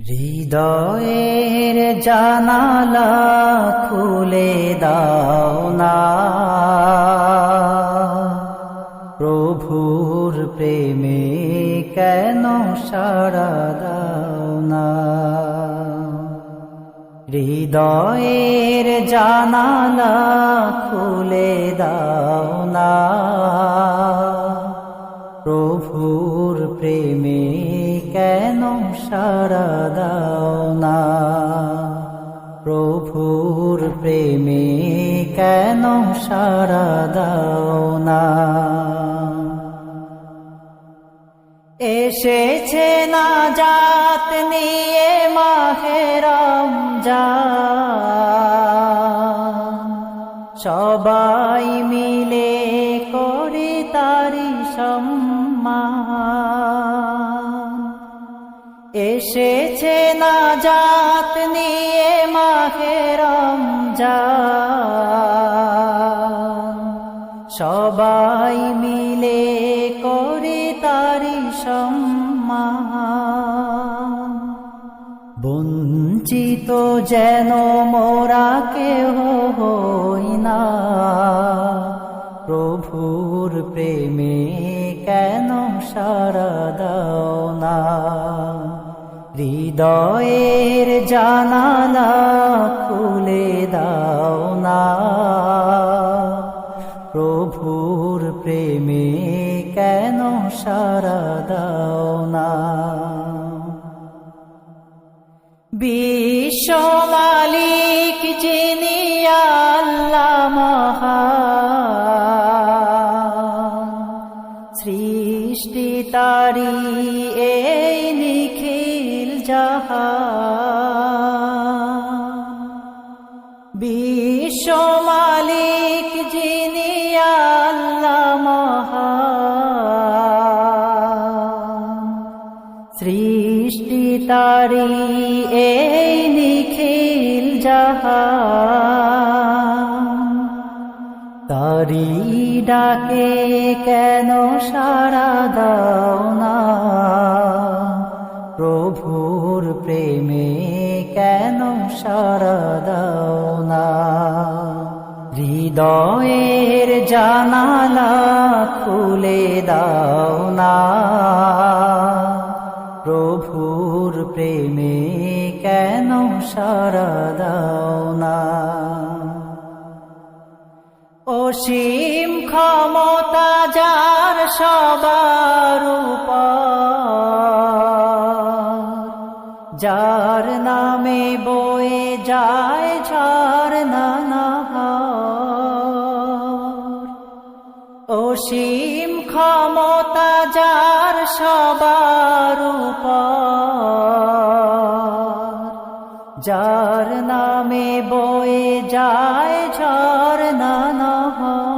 হৃদয়ের জানালা খুলে দাও না, প্রভুর প্রেমে কেন সাড়া দাও না। হৃদয়ের জানালা খুলে দাও না, প্রভুর প্রেমে কেন সাড়া দাও না। প্রভুর প্রেমে কেন সাড়া দাও না। এসেছে নাজাত নিয়ে মাহে রমজান, সবাই মিলে করি তারি সম্মান। এসেছে নাজাত নিয়ে মাহে রমজান, সবাই মিলে করি তারি সম্মান। বঞ্চিত যেন মোরা কেহ হই না, প্রভুর প্রেমে কেন সাড়া দাও না। হৃদয়ের জানালা খুলে দাও না, প্রভুর প্রেমে কেন সাড়া দাও না। বিশ্ব মালিক যিনি আল্লাহ মহান, সৃষ্টি তারি এই নিখিল জাহান। বিশ্ব মালিক যিনি আল্লাহ মহান, সৃষ্টি তারি এই নিখিল জাহান। তারি ডাকে কেন সাড়া দাও না, প্রভুর প্রেমে কেন সাড়া দাও না। হৃদয়ের জানালা খুলে দাও না, প্রভুর প্রেমে কেন সাড়া দাও না। অসীম ক্ষমতা যার সবার উপর, যার নামে বয়ে যায় ঝরনা নহর। অসীম ক্ষমতা যার সবার উপর, যার নামে বয়ে যায় ঝরনা নহর।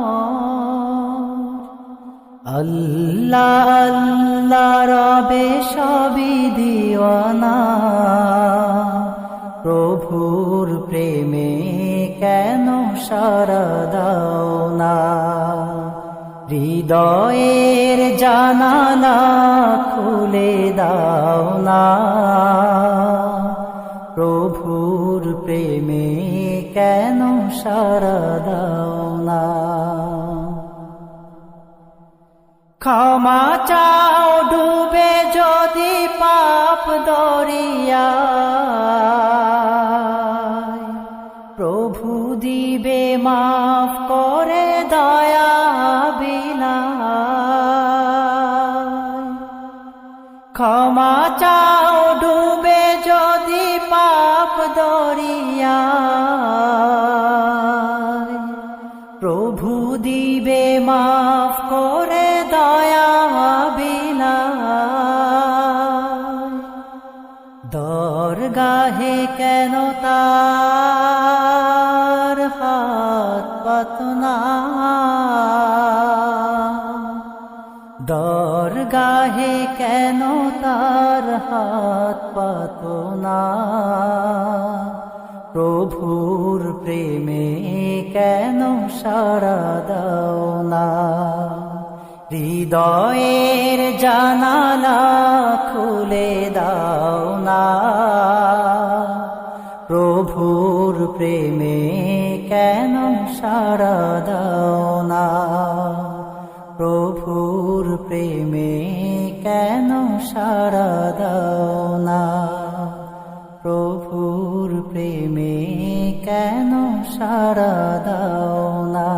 আল্লাহ আল্লাহ রবে সবই দিওয়ানা, প্রভুর প্রেমে কেন সাড়া দাও না। হৃদয়ের জানালা খুলে দাও না, প্রভুর প্রেমে কেন সাড়া দাও না। ক্ষমা চাও ডুবে যদি পাপ দরিয়ায়, প্রভু দিবে মাফ করে দয়া বিনায়। ক্ষমা চাও ডুবে যদি পাপ দরিয়ায়, প্রভু দিবে মাফ করে দয়া বিনায়। দরগাহে কেন তার হাত পাতো না, দরগাহে কেন তার হাত পাতো না। প্রভুর প্রেমে কেন সাড়া দাও না। হৃদয়ের জানালা খুলে দাও না। প্রেমে কেন সাড়া দাও না, প্রভুর প্রেমে কেন সাড়া দাও না, প্রভুর প্রেমে কেন সাড়া দাও না।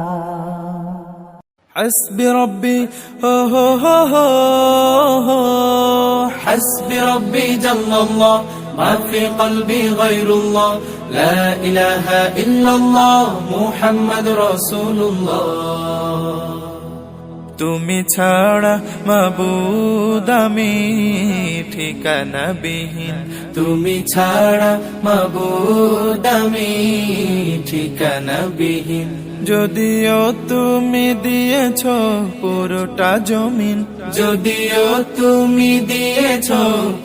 حسبي ربي هو هو هو هو حسبي ربي جل الله ما في قلبي غير الله لا إله إلا الله محمد رسول الله তুমি ছাড়া মাবুদ আমি ঠিকানা বিহীন তুমি ছাড়া মাবুদ আমি ঠিকানা বিহীন যদিও তুমি দিয়েছ পুরোটা জমিন যদিও তুমি দিয়েছ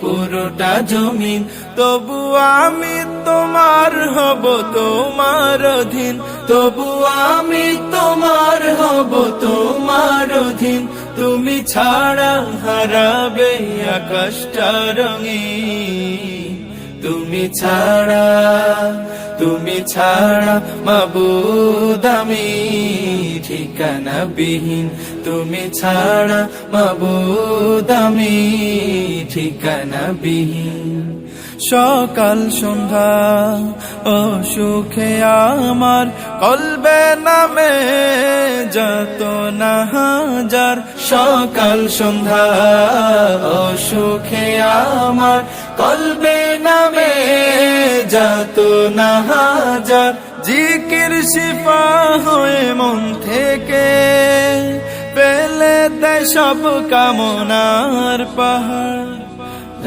পুরোটা জমিন তবু আমি তোমার হব তোমার অধীন তবু আমি তোমার হব তোমার অধীন তুমি ছাড়া হারাবে আকাশটা রঙিন তুমি ছাড়া মাবুদ আমি ঠিকানা বিহীন তুমি ছাড়া মাবুদ আমি ঠিকানা বিহীন সকাল সন্ধ্যা ও সুখে আমার কলবে নামে যত না হাজার সকাল সন্ধ্যা ও সুখে আমার কলবে নামে যত না হাজার জিকির শিফা হয়ে মন থেকে পেলে দেয় সব কামনার পাহাড়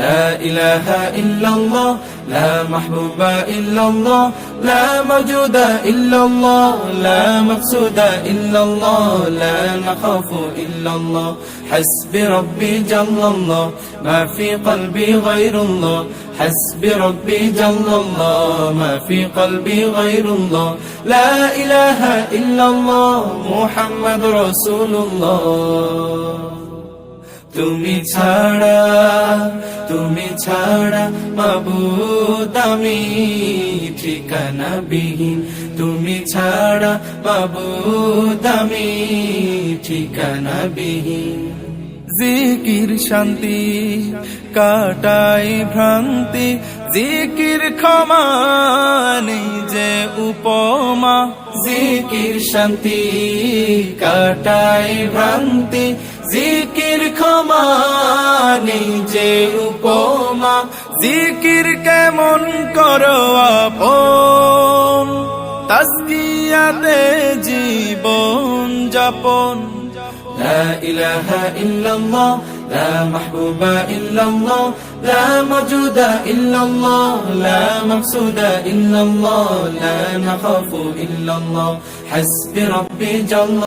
لا إله إلا الله لا محبوب إلا الله لا موجود إلا الله لا مقصود إلا الله لا نخاف إلا الله حسبي ربي جل الله ما في قلبي غير الله حسبي ربي جل الله ما في قلبي غير الله لا إله إلا الله محمد رسول الله তুমি ছাড়া মাবুদ আমি ঠিকানা বিহীন তুমি ছাড়া মাবুদ আমি ঠিকানা বিহীন জিকির শান্তি কাটাই ভ্রান্তি জিকির ক্ষমা নেই যে উপমা জিকির শান্তি কাটাই ভ্রান্তি জিকির ক্ষমা নেই যে উপমা জিকির কেমন করো আপন তাজকিয়াতে জীবন যাপন لا إله إلا الله لا محبوب إلا الله لا موجود إلا الله لا مقصود إلا الله لا نخاف إلا الله حسبي ربي جل